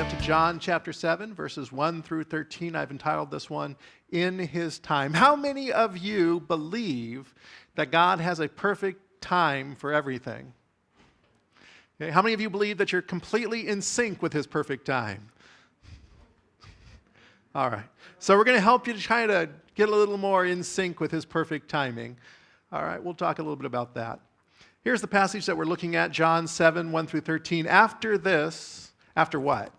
up to John chapter 7, verses 1 through 13. I've entitled this one, In His Time. How many of you believe that God has a perfect time for everything? Okay, how many of you believe that you're completely in sync with His perfect time? All right. So we're going to help you to try to get a little more in sync with His perfect timing. All right, we'll talk a little bit about that. Here's the passage that we're looking at, John 7, 1 through 13. After this, after what?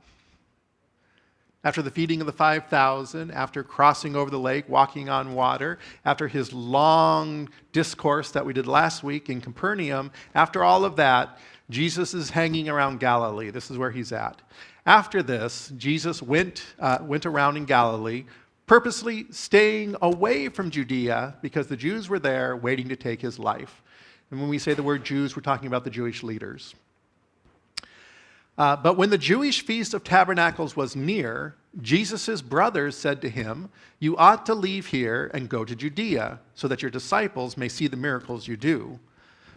After the feeding of the 5,000, after crossing over the lake, walking on water, after his long discourse that we did last week in Capernaum, after all of that, Jesus is hanging around Galilee. This is where he's at. After this, Jesus went around in Galilee, purposely staying away from Judea because the Jews were there waiting to take his life. And when we say the word Jews, we're talking about the Jewish leaders. But when the Jewish Feast of Tabernacles was near, Jesus' brothers said to him, "You ought to leave here and go to Judea, so that your disciples may see the miracles you do.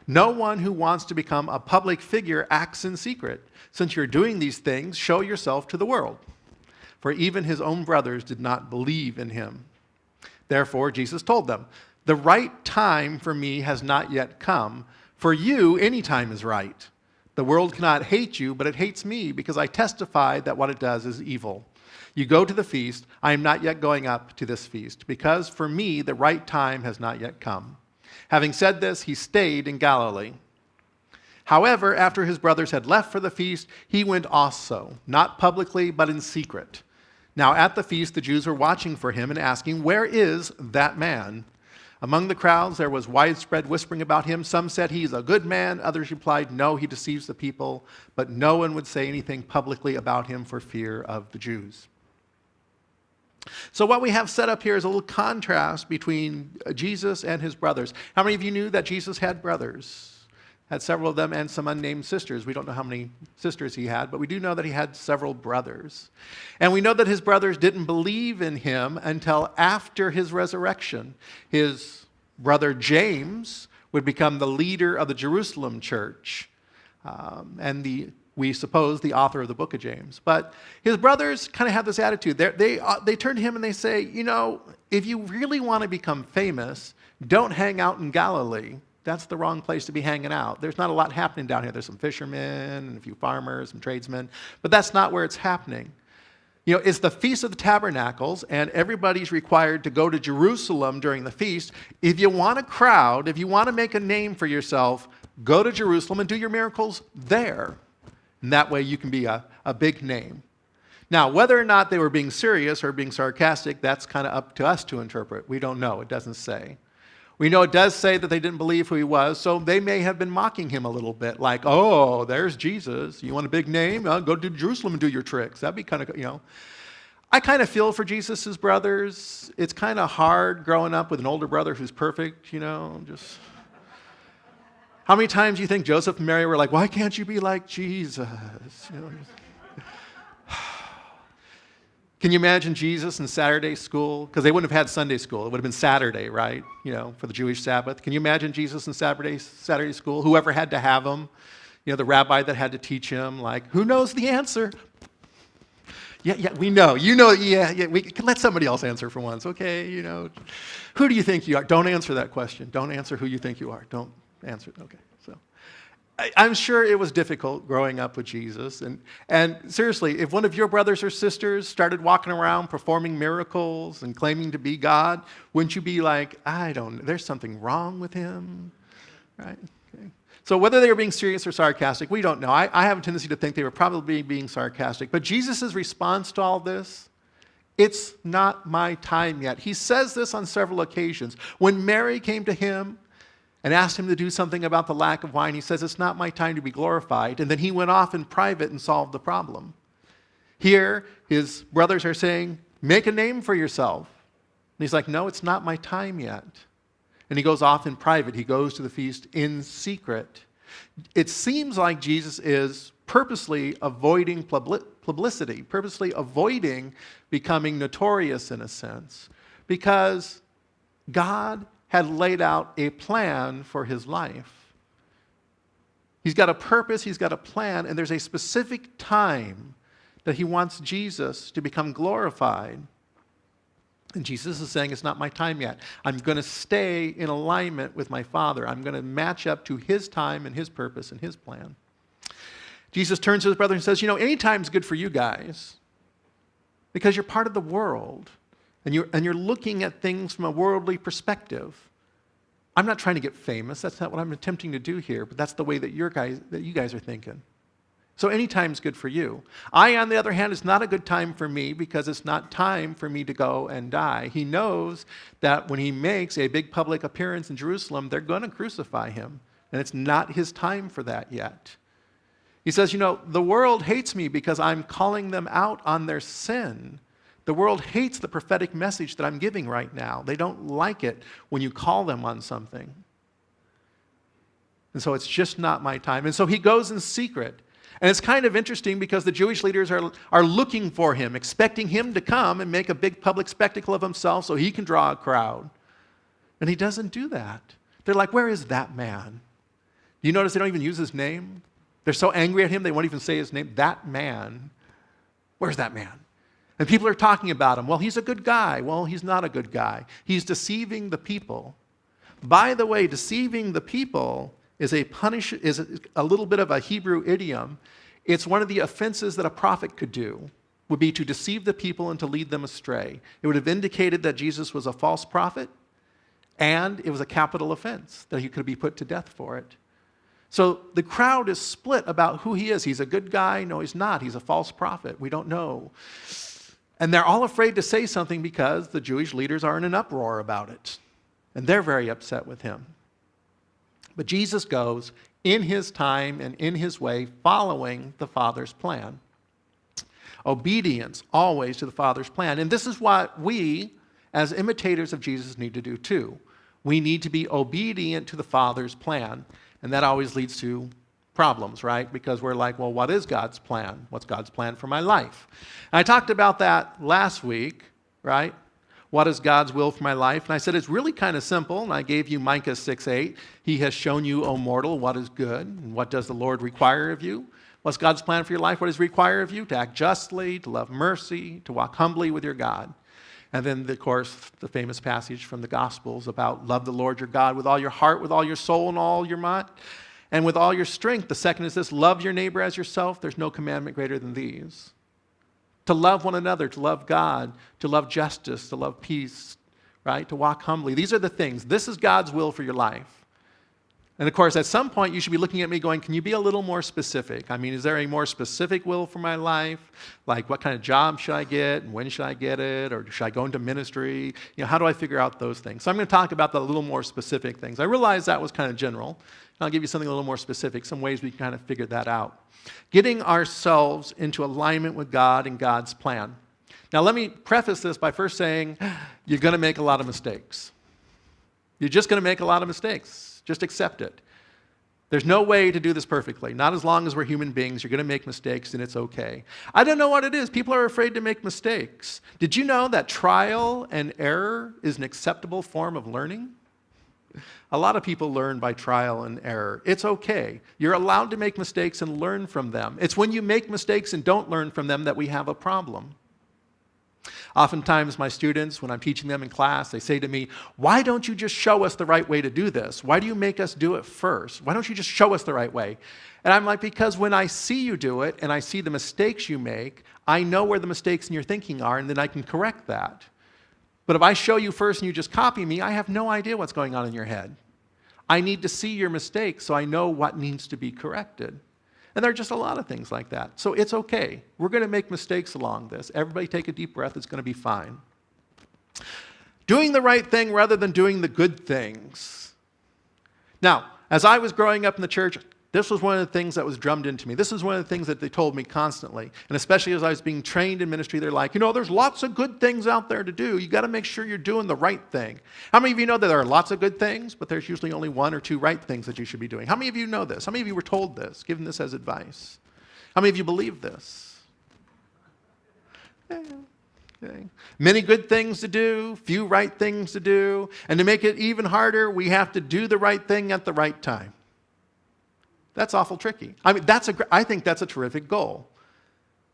No one who wants to become a public figure acts in secret. Since you're doing these things, show yourself to the world." For even his own brothers did not believe in him. Therefore, Jesus told them, "The right time for me has not yet come. For you, any time is right. The world cannot hate you, but it hates me because I testify that what it does is evil. You go to the feast. I am not yet going up to this feast, because for me the right time has not yet come." Having said this, he stayed in Galilee. However, after his brothers had left for the feast, he went also, not publicly, but in secret. Now at the feast, the Jews were watching for him and asking, "Where is that man?" Among the crowds, there was widespread whispering about him. Some said he's a good man. Others replied, "No, he deceives the people." But no one would say anything publicly about him for fear of the Jews. So what we have set up here is a little contrast between Jesus and his brothers. How many of you knew that Jesus had brothers? Had several of them and some unnamed sisters. We don't know how many sisters he had, but we do know that he had several brothers. And we know that his brothers didn't believe in him until after his resurrection. His brother James would become the leader of the Jerusalem church, we suppose, the author of the book of James. But his brothers kind of have this attitude. They turn to him and they say, if you really want to become famous, don't hang out in Galilee. That's the wrong place to be hanging out. There's not a lot happening down here. There's some fishermen and a few farmers and tradesmen, but that's not where it's happening. It's the Feast of the Tabernacles, and everybody's required to go to Jerusalem during the feast. If you want a crowd, if you want to make a name for yourself, go to Jerusalem and do your miracles there. And that way you can be a big name. Now, whether or not they were being serious or being sarcastic, that's kind of up to us to interpret. We don't know. It doesn't say. We know it does say that they didn't believe who he was, so they may have been mocking him a little bit, like, "Oh, there's Jesus. You want a big name? Go to Jerusalem and do your tricks." That'd be kind of, I kind of feel for Jesus' brothers. It's kind of hard growing up with an older brother who's perfect, just... How many times do you think Joseph and Mary were like, "Why can't you be like Jesus?" Can you imagine Jesus in Saturday school? Because they wouldn't have had Sunday school. It would have been Saturday, right? For the Jewish Sabbath. Can you imagine Jesus in Saturday school? Whoever had to have him, the rabbi that had to teach him, like, "Who knows the answer?" Yeah, we know. We can let somebody else answer for once, okay? Who do you think you are? Don't answer that question. Don't answer who you think you are. Don't answer it. Okay, so I'm sure it was difficult growing up with Jesus. And seriously, if one of your brothers or sisters started walking around performing miracles and claiming to be God, wouldn't you be like, there's something wrong with him, right? Okay. So whether they were being serious or sarcastic, we don't know. I have a tendency to think they were probably being sarcastic. But Jesus' response to all this, "It's not my time yet." He says this on several occasions. When Mary came to him and asked him to do something about the lack of wine, he says, "It's not my time to be glorified." And then he went off in private and solved the problem. Here, his brothers are saying, "Make a name for yourself." And he's like, "No, it's not my time yet." And he goes off in private. He goes to the feast in secret. It seems like Jesus is purposely avoiding publicity, purposely avoiding becoming notorious in a sense, because God had laid out a plan for his life. He's got a purpose, he's got a plan, and there's a specific time that he wants Jesus to become glorified. And Jesus is saying, it's not my time yet. I'm going to stay in alignment with my Father. I'm going to match up to his time and his purpose and his plan. Jesus turns to his brother and says, any time's good for you guys because you're part of the world and you're looking at things from a worldly perspective. I'm not trying to get famous. That's not what I'm attempting to do here, but that's the way that you guys are thinking. So any time's good for you. On the other hand, it's not a good time for me because it's not time for me to go and die. He knows that when he makes a big public appearance in Jerusalem, they're going to crucify him. And it's not his time for that yet. He says, the world hates me because I'm calling them out on their sin. The world hates the prophetic message that I'm giving right now. They don't like it when you call them on something. And so it's just not my time. And so he goes in secret. And it's kind of interesting because the Jewish leaders are looking for him, expecting him to come and make a big public spectacle of himself so he can draw a crowd. And he doesn't do that. They're like, where is that man? You notice they don't even use his name? They're so angry at him, they won't even say his name. That man. Where's that man? And people are talking about him. Well, he's a good guy. Well, he's not a good guy. He's deceiving the people. By the way, deceiving the people is a little bit of a Hebrew idiom. It's one of the offenses that a prophet could do, would be to deceive the people and to lead them astray. It would have indicated that Jesus was a false prophet, and it was a capital offense, that he could be put to death for it. So the crowd is split about who he is. He's a good guy. No, he's not. He's a false prophet. We don't know. And they're all afraid to say something because the Jewish leaders are in an uproar about it. And they're very upset with him. But Jesus goes in his time and in his way, following the Father's plan. Obedience always to the Father's plan. And this is what we, as imitators of Jesus, need to do too. We need to be obedient to the Father's plan. And that always leads to problems, right? Because we're like, well, what is God's plan? What's God's plan for my life? And I talked about that last week, right? What is God's will for my life? And I said, it's really kind of simple. And I gave you Micah 6:8. He has shown you, O mortal, what is good. And what does the Lord require of you? What's God's plan for your life? What does he require of you? To act justly, to love mercy, to walk humbly with your God. And then, of course, the famous passage from the Gospels about love the Lord your God with all your heart, with all your soul, and all your might, and with all your strength. The second is this, love your neighbor as yourself. There's no commandment greater than these. To love one another, to love God, to love justice, to love peace, right? To walk humbly. These are the things. This is God's will for your life. And of course, at some point, you should be looking at me going, can you be a little more specific? I mean, is there a more specific will for my life? Like, what kind of job should I get? And when should I get it? Or should I go into ministry? How do I figure out those things? So I'm going to talk about the little more specific things. I realize that was kind of general. And I'll give you something a little more specific, some ways we can kind of figure that out. Getting ourselves into alignment with God and God's plan. Now, let me preface this by first saying, you're going to make a lot of mistakes. You're just going to make a lot of mistakes. Just accept it. There's no way to do this perfectly. Not as long as we're human beings. You're going to make mistakes, and it's okay. I don't know what it is. People are afraid to make mistakes. Did you know that trial and error is an acceptable form of learning? A lot of people learn by trial and error. It's okay. You're allowed to make mistakes and learn from them. It's when you make mistakes and don't learn from them that we have a problem. Oftentimes, my students, when I'm teaching them in class, they say to me, why don't you just show us the right way to do this? Why do you make us do it first? Why don't you just show us the right way? And I'm like, because when I see you do it and I see the mistakes you make, I know where the mistakes in your thinking are, and then I can correct that. But if I show you first and you just copy me, I have no idea what's going on in your head. I need to see your mistakes so I know what needs to be corrected. And there are just a lot of things like that. So it's okay. We're going to make mistakes along this. Everybody take a deep breath. It's going to be fine. Doing the right thing rather than doing the good things. Now, as I was growing up in the church, this was one of the things that was drummed into me. This is one of the things that they told me constantly. And especially as I was being trained in ministry, they're like, there's lots of good things out there to do. You got to make sure you're doing the right thing. How many of you know that there are lots of good things, but there's usually only one or two right things that you should be doing? How many of you know this? How many of you were told this, given this as advice? How many of you believe this? Okay. Many good things to do, few right things to do. And to make it even harder, we have to do the right thing at the right time. That's awful tricky. I mean, I think that's a terrific goal.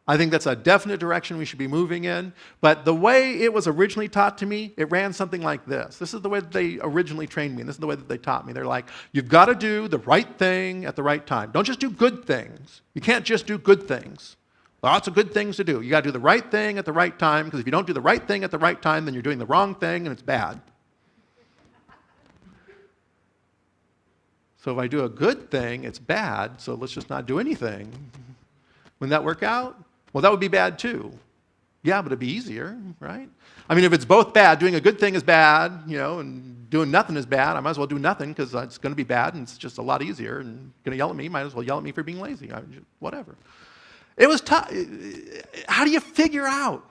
I think that's a definite direction we should be moving in. But the way it was originally taught to me, it ran something like this. This is the way that they originally trained me, and this is the way that they taught me. They're like, you've got to do the right thing at the right time. Don't just do good things. You can't just do good things. Lots of good things to do. You got to do the right thing at the right time, because if you don't do the right thing at the right time, then you're doing the wrong thing, and it's bad. So if I do a good thing, it's bad, so let's just not do anything. Wouldn't that work out? Well, that would be bad too. Yeah, but it'd be easier, right? I mean, if it's both bad, doing a good thing is bad, and doing nothing is bad, I might as well do nothing because it's going to be bad and it's just a lot easier, and going to yell at me, might as well yell at me for being lazy, whatever. It was tough. How do you figure out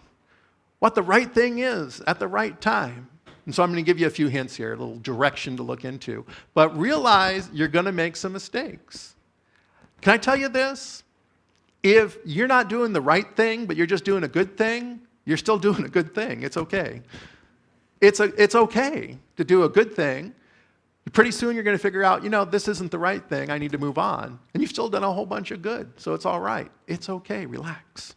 what the right thing is at the right time? And so I'm going to give you a few hints here, a little direction to look into. But realize you're going to make some mistakes. Can I tell you this? If you're not doing the right thing, but you're just doing a good thing, you're still doing a good thing. It's okay. It's okay to do a good thing. Pretty soon you're going to figure out, this isn't the right thing. I need to move on. And you've still done a whole bunch of good, so it's all right. It's okay. Relax.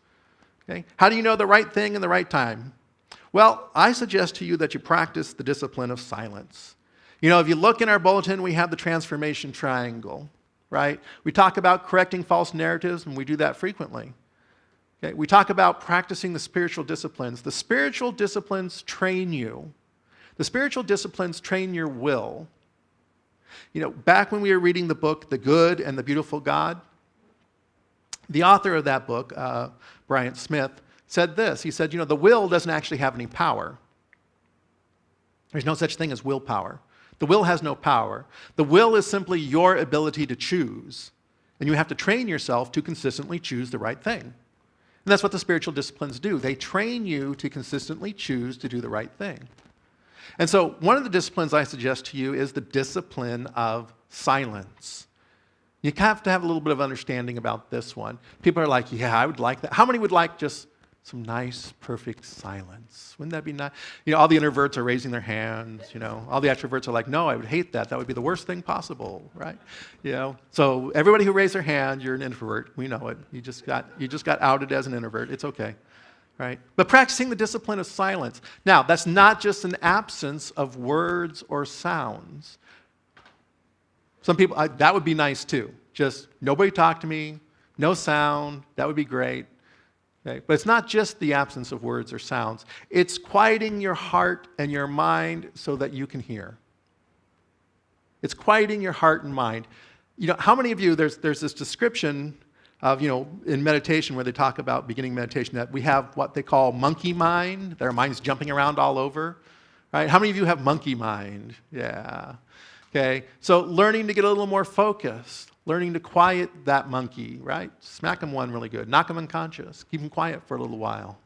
Okay? How do you know the right thing in the right time? Well, I suggest to you that you practice the discipline of silence. If you look in our bulletin, we have the transformation triangle. Right? We talk about correcting false narratives, and we do that frequently. Okay? We talk about practicing the spiritual disciplines. The spiritual disciplines train you. The spiritual disciplines train your will. Back when we were reading the book, The Good and the Beautiful God, the author of that book, Bryant Smith, said this. He said, the will doesn't actually have any power. There's no such thing as willpower. The will has no power. The will is simply your ability to choose. And you have to train yourself to consistently choose the right thing. And that's what the spiritual disciplines do. They train you to consistently choose to do the right thing. And so one of the disciplines I suggest to you is the discipline of silence. You have to have a little bit of understanding about this one. People are like, yeah, I would like that. How many would like just some nice, perfect silence? Wouldn't that be nice? All the introverts are raising their hands. All the extroverts are like, no, I would hate that. That would be the worst thing possible, right? So everybody who raised their hand, you're an introvert. We know it. You just got outed as an introvert. It's okay, right? But practicing the discipline of silence. Now, that's not just an absence of words or sounds. Some people, that would be nice too. Just nobody talk to me, no sound. That would be great. Okay? But it's not just the absence of words or sounds. It's quieting your heart and your mind so that you can hear. It's quieting your heart and mind. How many of you, there's this description of, in meditation where they talk about beginning meditation, that we have what they call monkey mind, that our mind's jumping around all over, right? How many of you have monkey mind? Yeah. Okay. So learning to get a little more focused, learning to quiet that monkey, right? Smack him one really good. Knock him unconscious. Keep him quiet for a little while.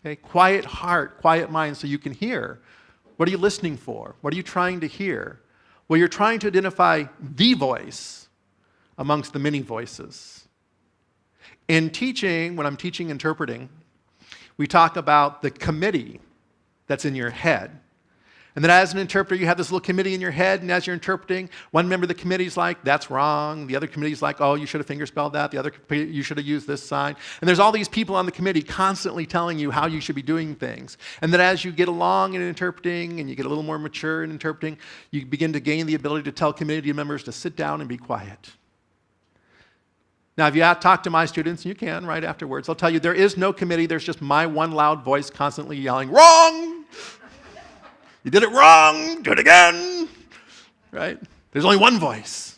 Okay? Quiet heart, quiet mind so you can hear. What are you listening for? What are you trying to hear? Well, you're trying to identify the voice amongst the many voices. In teaching, when I'm teaching interpreting, we talk about the committee that's in your head. And then as an interpreter, you have this little committee in your head, and as you're interpreting, one member of the committee is like, that's wrong. The other committee is like, oh, you should have fingerspelled that. The other committee, you should have used this sign. And there's all these people on the committee constantly telling you how you should be doing things. And then as you get along in interpreting, and you get a little more mature in interpreting, you begin to gain the ability to tell committee members to sit down and be quiet. Now, if you talk to my students, and you can right afterwards, I'll tell you there is no committee. There's just my one loud voice constantly yelling, wrong! You did it wrong, do it again, right? There's only one voice.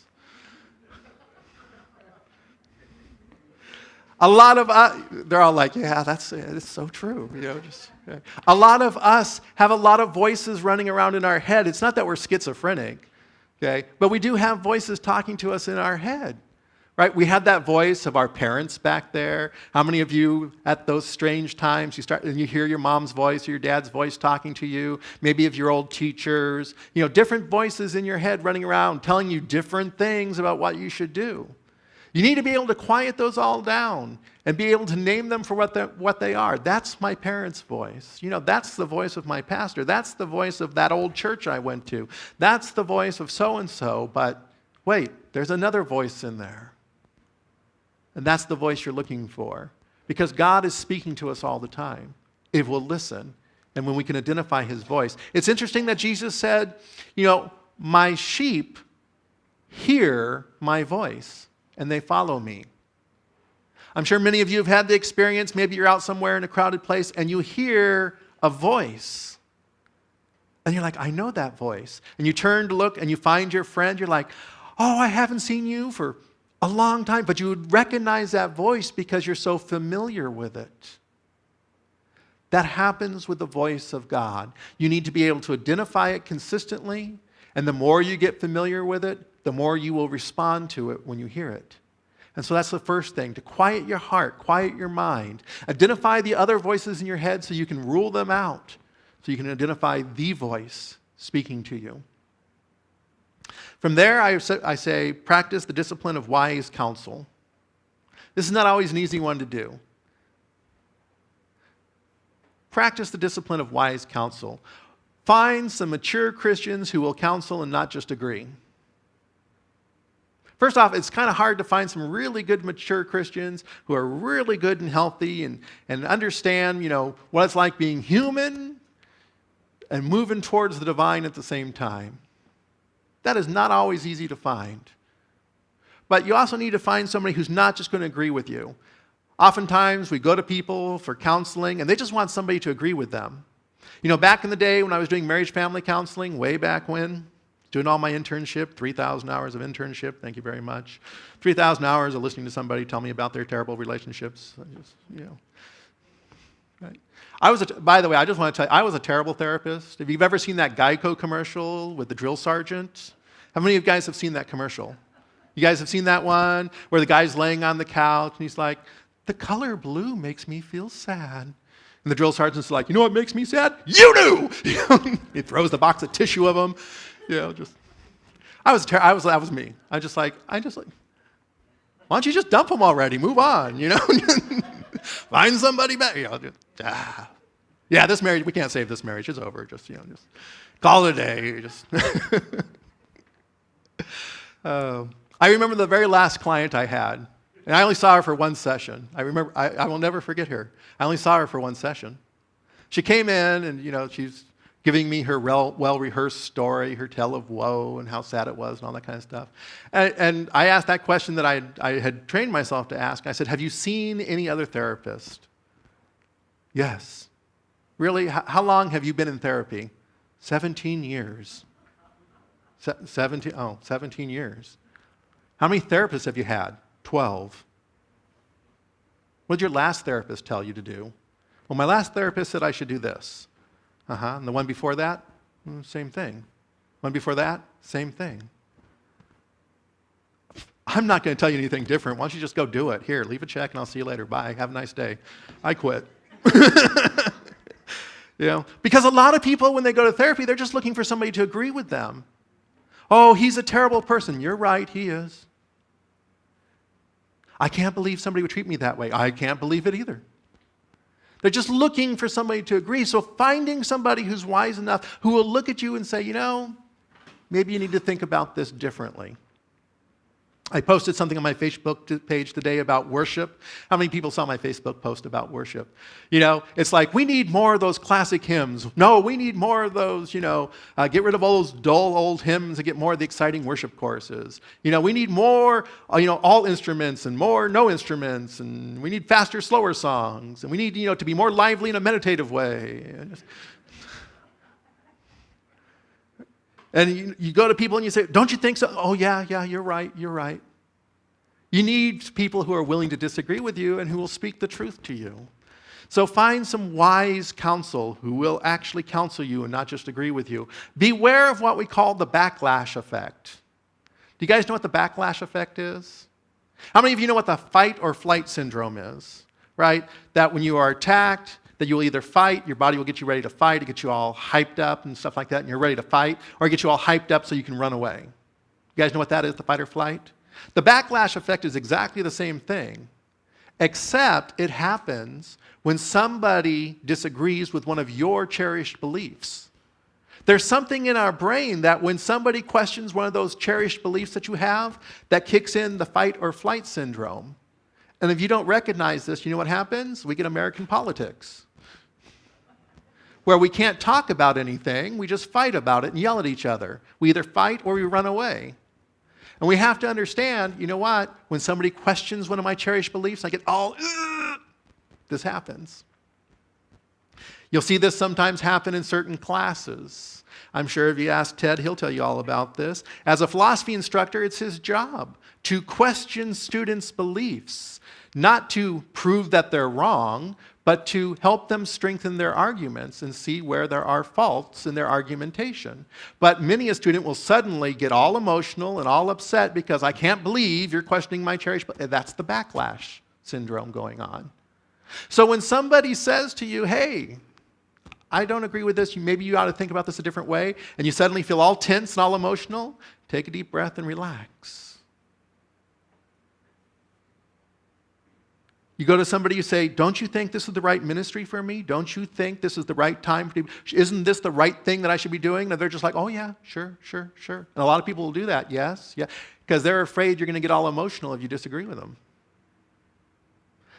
A lot of us, they're all like, yeah, it's so true. Okay. A lot of us have a lot of voices running around in our head. It's not that we're schizophrenic, okay? But we do have voices talking to us in our head. Right? We had that voice of our parents back there. How many of you at those strange times you hear your mom's voice or your dad's voice talking to you, maybe of your old teachers, different voices in your head running around telling you different things about what you should do. You need to be able to quiet those all down and be able to name them for what they are. That's my parents' voice. That's the voice of my pastor. That's the voice of that old church I went to. That's the voice of so-and-so, but wait, there's another voice in there. And that's the voice you're looking for. Because God is speaking to us all the time if we'll listen and when we can identify his voice. It's interesting that Jesus said, my sheep hear my voice and they follow me. I'm sure many of you have had the experience, maybe you're out somewhere in a crowded place and you hear a voice. And you're like, I know that voice. And you turn to look and you find your friend. You're like, oh, I haven't seen you for a long time. But you would recognize that voice because you're so familiar with it. That happens with the voice of God. You need to be able to identify it consistently. And the more you get familiar with it, the more you will respond to it when you hear it. And so that's the first thing, to quiet your heart, quiet your mind. Identify the other voices in your head so you can rule them out, so you can identify the voice speaking to you. From there, I say, practice the discipline of wise counsel. This is not always an easy one to do. Practice the discipline of wise counsel. Find some mature Christians who will counsel and not just agree. First off, it's kind of hard to find some really good mature Christians who are really good and healthy and understand, what it's like being human and moving towards the divine at the same time. That is not always easy to find. But you also need to find somebody who's not just going to agree with you. Oftentimes, we go to people for counseling, and they just want somebody to agree with them. Back in the day when I was doing marriage family counseling, way back when, doing all my internship, 3,000 hours of internship, thank you very much. 3,000 hours of listening to somebody tell me about their terrible relationships. Right. By the way, I just want to tell you, I was a terrible therapist. If you've ever seen that Geico commercial with the drill sergeant, how many of you guys have seen that commercial? You guys have seen that one where the guy's laying on the couch and he's like, the color blue makes me feel sad. And the drill sergeant's like, you know what makes me sad? You do! He throws the box of tissue of them. That was me. I just like, why don't you just dump them already? Move on, Find somebody better. Yeah, this marriage, we can't save this marriage. It's over. Just call it a day. I remember the very last client I had, and I only saw her for one session. I will never forget her. I only saw her for one session. She came in, and she's giving me her well-rehearsed story, her tale of woe and how sad it was and all that kind of stuff. And I asked that question that I had trained myself to ask. I said, have you seen any other therapist? Yes. Really? How long have you been in therapy? 17 years. 17 years. How many therapists have you had? 12. What did your last therapist tell you to do? Well, my last therapist said I should do this. And the one before that, same thing. One before that, same thing. I'm not going to tell you anything different. Why don't you just go do it? Here, leave a check and I'll see you later. Bye. Have a nice day. I quit. Because a lot of people, when they go to therapy, they're just looking for somebody to agree with them. Oh, he's a terrible person. You're right, he is. I can't believe somebody would treat me that way. I can't believe it either. They're just looking for somebody to agree. So finding somebody who's wise enough who will look at you and say, maybe you need to think about this differently. I posted something on my Facebook page today about worship. How many people saw my Facebook post about worship? It's like, we need more of those classic hymns. No, we need more of those, get rid of all those dull old hymns and get more of the exciting worship choruses. We need more, all instruments and more no instruments. And we need faster, slower songs. And we need, to be more lively in a meditative way. And you go to people and you say, don't you think so? Oh, yeah, you're right. You need people who are willing to disagree with you and who will speak the truth to you. So find some wise counsel who will actually counsel you and not just agree with you. Beware of what we call the backlash effect. Do you guys know what the backlash effect is? How many of you know what the fight or flight syndrome is? Right? That when you are attacked, that you'll either fight, your body will get you ready to fight, it gets you all hyped up and stuff like that, and you're ready to fight, or it gets you all hyped up so you can run away. You guys know what that is, the fight or flight? The backlash effect is exactly the same thing, except it happens when somebody disagrees with one of your cherished beliefs. There's something in our brain that when somebody questions one of those cherished beliefs that you have, that kicks in the fight or flight syndrome. And if you don't recognize this, you know what happens? We get American politics, where we can't talk about anything, we just fight about it and yell at each other. We either fight or we run away. And we have to understand, you know what? When somebody questions one of my cherished beliefs, I get all, ugh, this happens. You'll see this sometimes happen in certain classes. I'm sure if you ask Ted, he'll tell you all about this. As a philosophy instructor, it's his job to question students' beliefs, not to prove that they're wrong, but to help them strengthen their arguments and see where there are faults in their argumentation. But many a student will suddenly get all emotional and all upset because I can't believe you're questioning my cherished beliefs. That's the backlash syndrome going on. So when somebody says to you, hey, I don't agree with this, maybe you ought to think about this a different way, and you suddenly feel all tense and all emotional, take a deep breath and relax. You go to somebody, you say, don't you think this is the right ministry for me? Don't you think this is the right time for me? Isn't this the right thing that I should be doing? And they're just like, oh yeah, sure. And a lot of people will do that, yes, yeah, because they're afraid you're going to get all emotional if you disagree with them.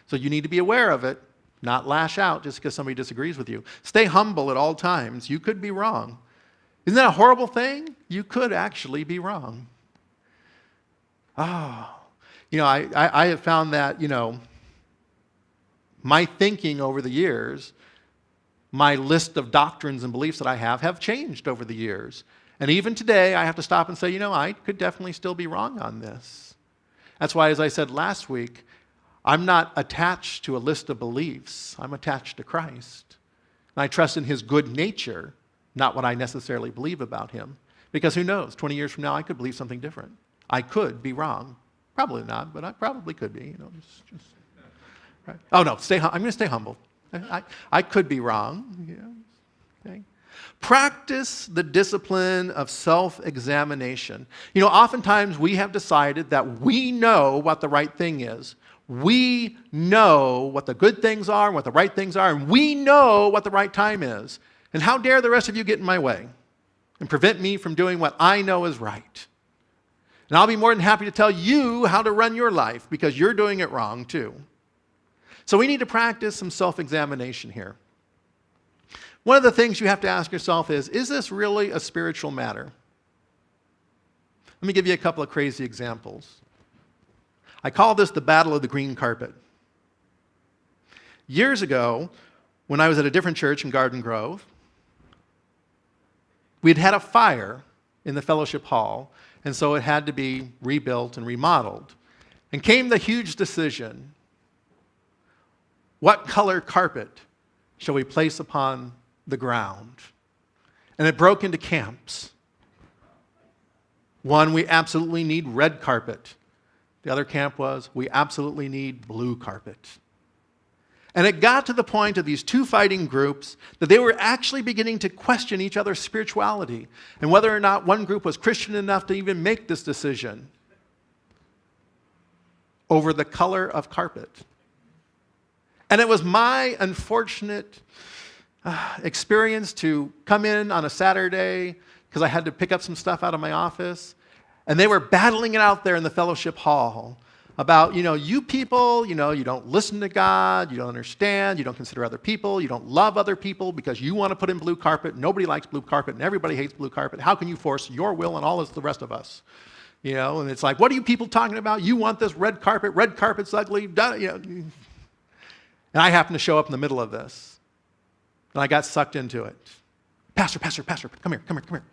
So you need to be aware of it, not lash out just because somebody disagrees with you. Stay humble at all times. You could be wrong. Isn't that a horrible thing? You could actually be wrong. Oh, I have found that, my thinking over the years, my list of doctrines and beliefs that I have changed over the years. And even today, I have to stop and say, I could definitely still be wrong on this. That's why, as I said last week, I'm not attached to a list of beliefs. I'm attached to Christ. And I trust in his good nature, not what I necessarily believe about him. Because who knows, 20 years from now, I could believe something different. I could be wrong. Probably not, but I probably could be. Just right. Oh no, I'm going to stay humble. I could be wrong. Yeah. Okay. Practice the discipline of self-examination. Oftentimes we have decided that we know what the right thing is. We know what the good things are and what the right things are, and we know what the right time is. And how dare the rest of you get in my way and prevent me from doing what I know is right? And I'll be more than happy to tell you how to run your life because you're doing it wrong too. So we need to practice some self-examination here. One of the things you have to ask yourself is this really a spiritual matter? Let me give you a couple of crazy examples. I call this the battle of the green carpet. Years ago, when I was at a different church in Garden Grove, we'd had a fire in the fellowship hall, and so it had to be rebuilt and remodeled. And came the huge decision, what color carpet shall we place upon the ground? And it broke into camps. One, we absolutely need red carpet. The other camp was, we absolutely need blue carpet. And it got to the point of these two fighting groups that they were actually beginning to question each other's spirituality and whether or not one group was Christian enough to even make this decision over the color of carpet. And it was my unfortunate experience to come in on a Saturday because I had to pick up some stuff out of my office. And they were battling it out there in the fellowship hall about, you people, you don't listen to God, you don't understand, you don't consider other people, you don't love other people because you want to put in blue carpet. Nobody likes blue carpet and everybody hates blue carpet. How can you force your will on all of the rest of us? And it's like, what are you people talking about? You want this red carpet's ugly. And I happened to show up in the middle of this. And I got sucked into it. Pastor, come here.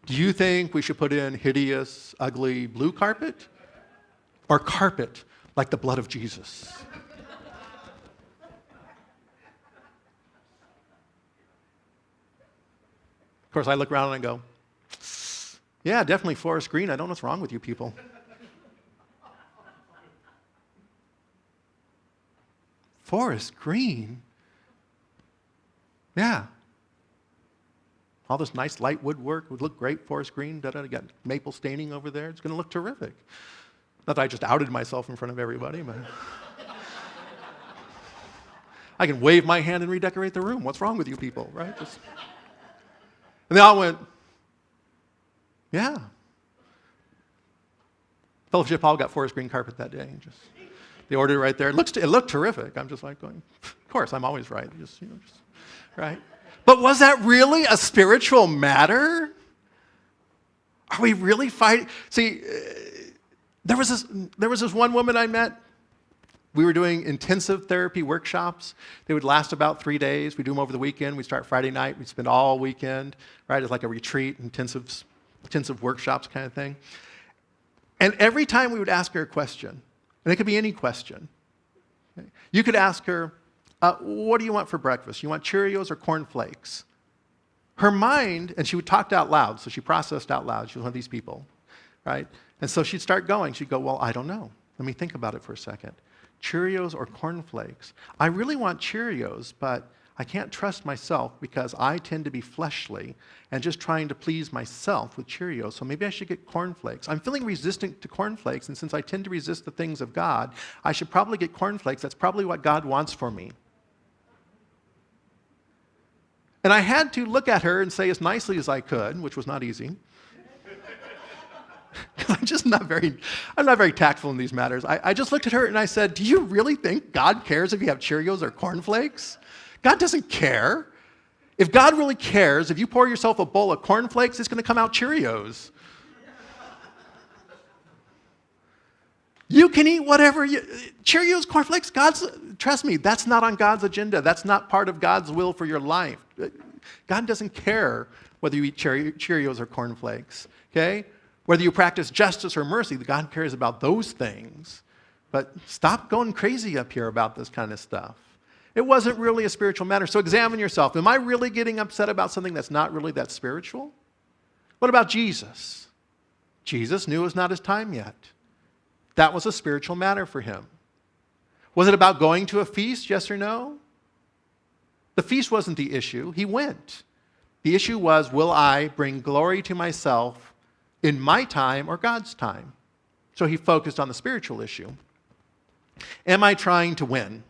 Do you think we should put in hideous, ugly blue carpet? Or carpet like the blood of Jesus? Of course, I look around and I go, yeah, definitely forest green. I don't know what's wrong with you people. Forest green? Yeah. All this nice light woodwork would look great, forest green, You got maple staining over there. It's going to look terrific. Not that I just outed myself in front of everybody, but I can wave my hand and redecorate the room. What's wrong with you people, right? And they all went, yeah. Fellowship Hall got forest green carpet that day. They ordered it right there. It looked terrific. I'm just like going, of course, I'm always right. Right? But was that really a spiritual matter? Are we really fighting? See, there was this one woman I met. We were doing intensive therapy workshops. They would last about 3 days. We do them over the weekend. We start Friday night. We spend all weekend, right? It's like a retreat, intensive workshops kind of thing. And every time we would ask her a question, and it could be any question. Okay? You could ask her, what do you want for breakfast? You want Cheerios or cornflakes? Her mind, and she would talk out loud, so she processed out loud. She was one of these people, right? And so she'd start going. She'd go, well, I don't know. Let me think about it for a second. Cheerios or cornflakes? I really want Cheerios, but I can't trust myself because I tend to be fleshly and just trying to please myself with Cheerios, so maybe I should get cornflakes. I'm feeling resistant to cornflakes, and since I tend to resist the things of God, I should probably get cornflakes. That's probably what God wants for me. And I had to look at her and say as nicely as I could, which was not easy. I'm not very tactful in these matters. I just looked at her and I said, do you really think God cares if you have Cheerios or cornflakes? God doesn't care. If God really cares, if you pour yourself a bowl of cornflakes, it's going to come out Cheerios. You can eat whatever Cheerios, cornflakes, trust me, that's not on God's agenda. That's not part of God's will for your life. God doesn't care whether you eat Cheerios or cornflakes, okay? Whether you practice justice or mercy, God cares about those things. But stop going crazy up here about this kind of stuff. It wasn't really a spiritual matter. So examine yourself. Am I really getting upset about something that's not really that spiritual? What about Jesus? Jesus knew it was not his time yet. That was a spiritual matter for him. Was it about going to a feast, yes or no? The feast wasn't the issue. He went. The issue was, will I bring glory to myself in my time or God's time? So he focused on the spiritual issue. Am I trying to win?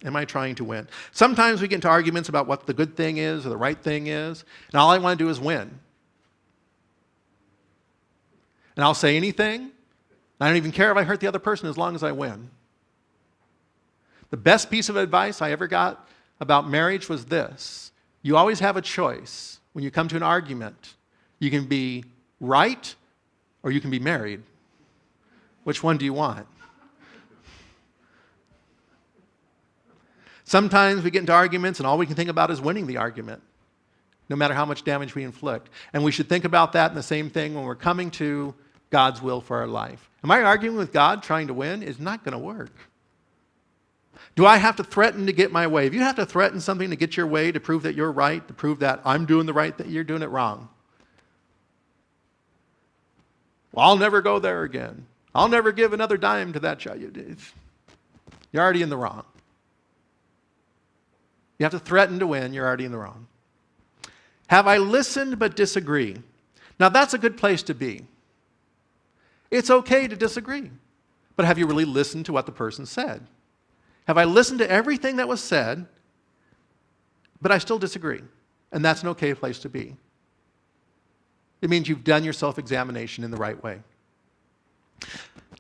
Am I trying to win? Sometimes we get into arguments about what the good thing is or the right thing is, and all I want to do is win. And I'll say anything. I don't even care if I hurt the other person as long as I win. The best piece of advice I ever got about marriage was this. You always have a choice when you come to an argument. You can be right or you can be married. Which one do you want? Sometimes we get into arguments and all we can think about is winning the argument, no matter how much damage we inflict. And we should think about that in the same thing when we're coming to God's will for our life. Am I arguing with God trying to win? It's not going to work. Do I have to threaten to get my way? If you have to threaten something to get your way, to prove that you're right, to prove that I'm doing the right thing, you're doing it wrong. Well, I'll never go there again. I'll never give another dime to that child. You're already in the wrong. You have to threaten to win, you're already in the wrong. Have I listened but disagree? Now that's a good place to be. It's okay to disagree, but have you really listened to what the person said? Have I listened to everything that was said, but I still disagree? And that's an okay place to be. It means you've done your self-examination in the right way.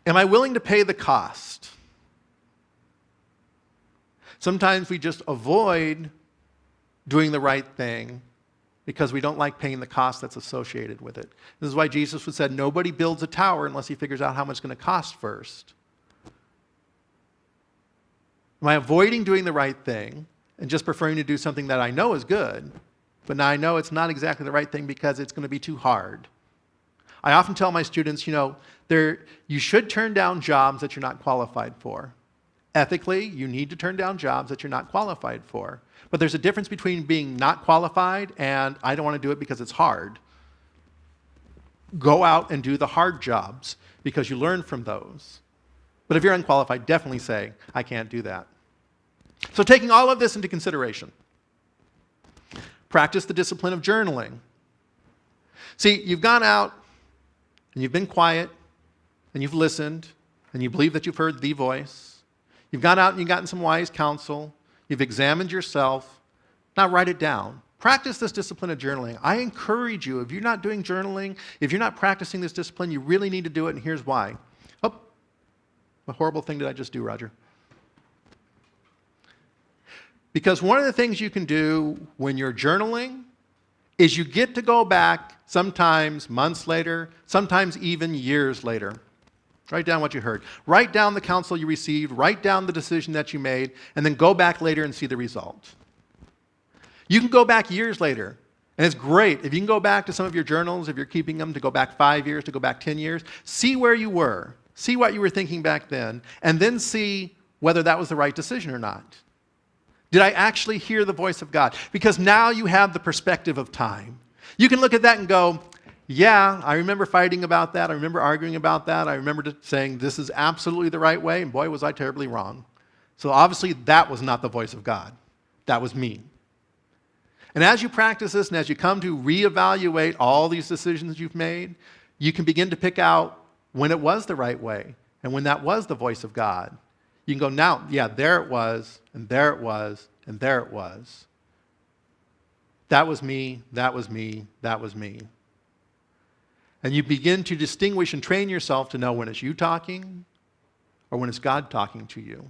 Am I willing to pay the cost? Sometimes we just avoid doing the right thing because we don't like paying the cost that's associated with it. This is why Jesus would said, nobody builds a tower unless he figures out how much it's going to cost first. Am I avoiding doing the right thing and just preferring to do something that I know is good, but now I know it's not exactly the right thing because it's going to be too hard? I often tell my students, you should turn down jobs that you're not qualified for. Ethically, you need to turn down jobs that you're not qualified for. But there's a difference between being not qualified and I don't want to do it because it's hard. Go out and do the hard jobs because you learn from those. But if you're unqualified, definitely say, I can't do that. So taking all of this into consideration, practice the discipline of journaling. See, you've gone out and you've been quiet and you've listened and you believe that you've heard the voice. You've gone out and you've gotten some wise counsel. You've examined yourself. Now write it down. Practice this discipline of journaling. I encourage you, if you're not doing journaling, if you're not practicing this discipline, you really need to do it, and here's why. Oh, what horrible thing did I just do, Roger? Because one of the things you can do when you're journaling is you get to go back sometimes months later, sometimes even years later. Write down what you heard. Write down the counsel you received. Write down the decision that you made, and then go back later and see the result. You can go back years later, and it's great. If you can go back to some of your journals, if you're keeping them, to go back 5 years, to go back 10 years, see where you were, see what you were thinking back then, and then see whether that was the right decision or not. Did I actually hear the voice of God? Because now you have the perspective of time. You can look at that and go, yeah, I remember fighting about that. I remember arguing about that. I remember saying this is absolutely the right way, and boy, was I terribly wrong. So obviously that was not the voice of God. That was me. And as you practice this and as you come to reevaluate all these decisions you've made, you can begin to pick out when it was the right way and when that was the voice of God. You can go, now, yeah, there it was, and there it was, and there it was. That was me, that was me, that was me. And you begin to distinguish and train yourself to know when it's you talking or when it's God talking to you.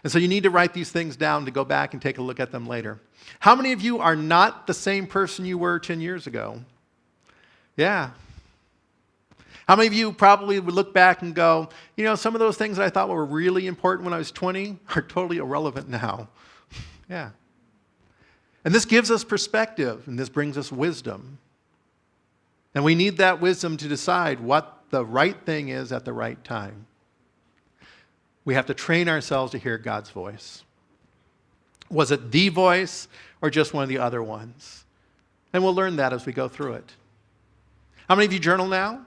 And so you need to write these things down to go back and take a look at them later. How many of you are not the same person you were 10 years ago? Yeah. How many of you probably would look back and go, you know, some of those things that I thought were really important when I was 20 are totally irrelevant now. Yeah. And this gives us perspective, and this brings us wisdom. And we need that wisdom to decide what the right thing is at the right time. We have to train ourselves to hear God's voice. Was it the voice or just one of the other ones? And we'll learn that as we go through it. How many of you journal now?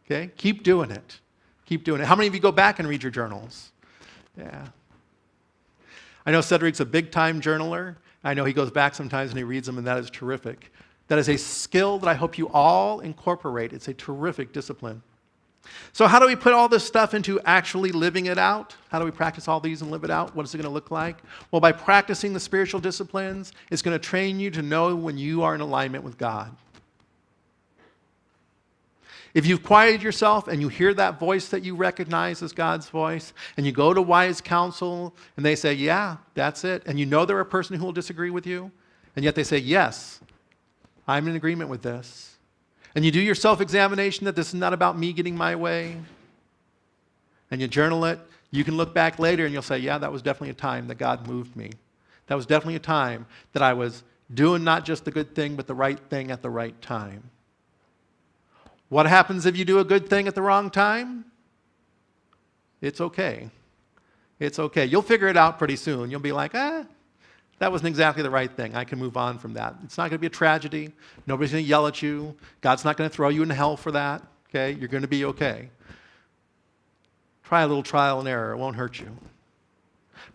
Okay, keep doing it. Keep doing it. How many of you go back and read your journals? Yeah. I know Cedric's a big-time journaler. I know he goes back sometimes and he reads them, and that is terrific. That is a skill that I hope you all incorporate. It's a terrific discipline. So how do we put all this stuff into actually living it out? How do we practice all these and live it out? What is it going to look like? Well, by practicing the spiritual disciplines, it's going to train you to know when you are in alignment with God. If you've quieted yourself and you hear that voice that you recognize as God's voice, and you go to wise counsel and they say, yeah, that's it, and you know they're a person who will disagree with you, and yet they say, yes, I'm in agreement with this. And you do your self-examination that this is not about me getting my way, and you journal it, you can look back later and you'll say, yeah, that was definitely a time that God moved me. That was definitely a time that I was doing not just the good thing, but the right thing at the right time. What happens if you do a good thing at the wrong time? It's okay. It's okay. You'll figure it out pretty soon. You'll be like, that wasn't exactly the right thing. I can move on from that. It's not going to be a tragedy. Nobody's going to yell at you. God's not going to throw you in hell for that. Okay? You're going to be okay. Try a little trial and error. It won't hurt you.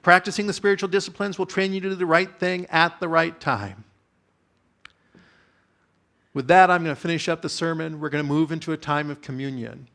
Practicing the spiritual disciplines will train you to do the right thing at the right time. With that, I'm going to finish up the sermon. We're going to move into a time of communion.